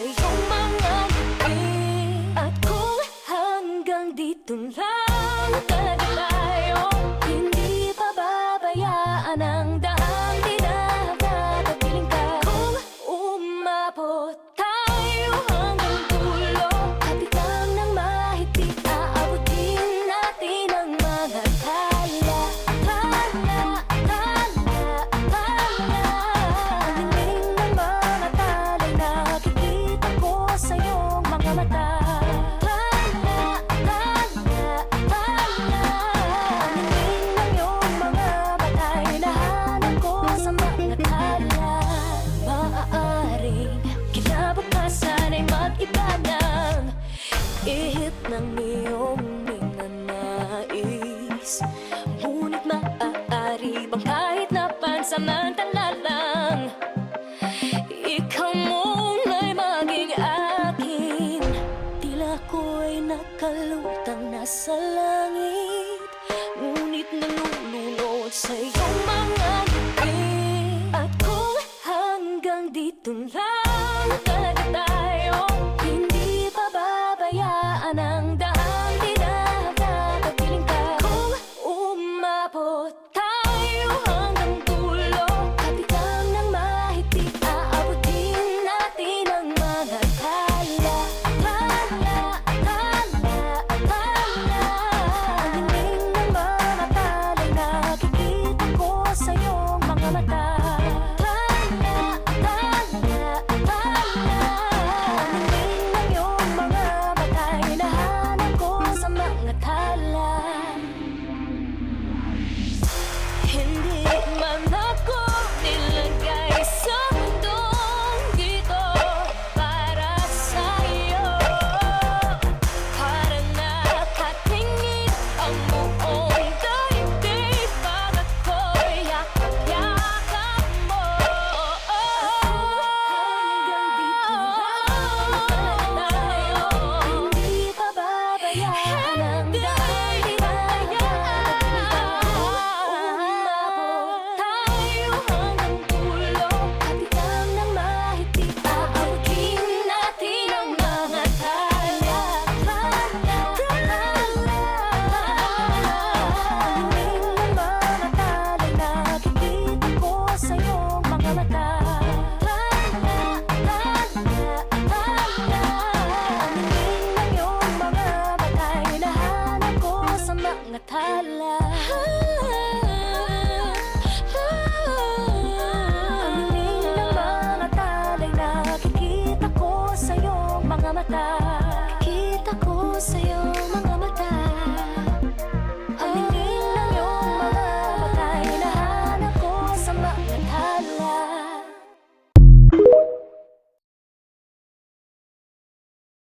iyong mga ngiti. At kung hanggang dito lang talaga tayo, hindi pababayaan ang daang dinadadapiling ka. Kung umabot tayo hanggang dulo, kapitan ng mahigpit, aabutin natin ang mga tala. Tala, tala, tala. Ang hiling ng mga tala'y nakikita ko sa iyong mga mata. Tala, tala, tala. Ang hiling ng iyong mga mata'y nahanap ko sa mga tala. Maaaring kinabukasan ay mag-iba ng ihip ng iyong minanais. Ngunit maaari bang kahit na pansamantala lang, ikaw muna'y maging akin? Tila ko'y nakalutang nasa langit, ngunit nalulunod sa iyong mga ngiti. At kung hanggang dito lang talaga tayo, hindi pababayaan ang daang dinadadapiling ka. Kung umabot tayo hanggang dulo, kapitan ng mahigpit, aabutin natin ang mga tala. Tala, tala, tala. Ang hiling ng mga tala'y nakikita ko sa iyong mga mata. Tala, tala, tala. Ang hiling ng iyong mga mata'y nahanap ko sa mga tala. Hindi man ako nilagay sa mundong dito para sa'yo, para nakatingin ang buong daigdig pag ako'y yakap-yakap mo. Hanggang dito lang tayo, hindi pababayaan ang daang dinadadapiling ka. Umabot tayo hanggang dulo, kapitan ng mahigpit, aabutin natin ang mga tala. Tala, tala. Ang hiling ng mga tala'y nakikita ko sa iyong mga mata. Tala, tala, tala. Ang hiling ng iyong mga mata'y nahanap ko sa mga tala. Ang hiling ng mga tala'y nakikita ko sa iyong mga mata.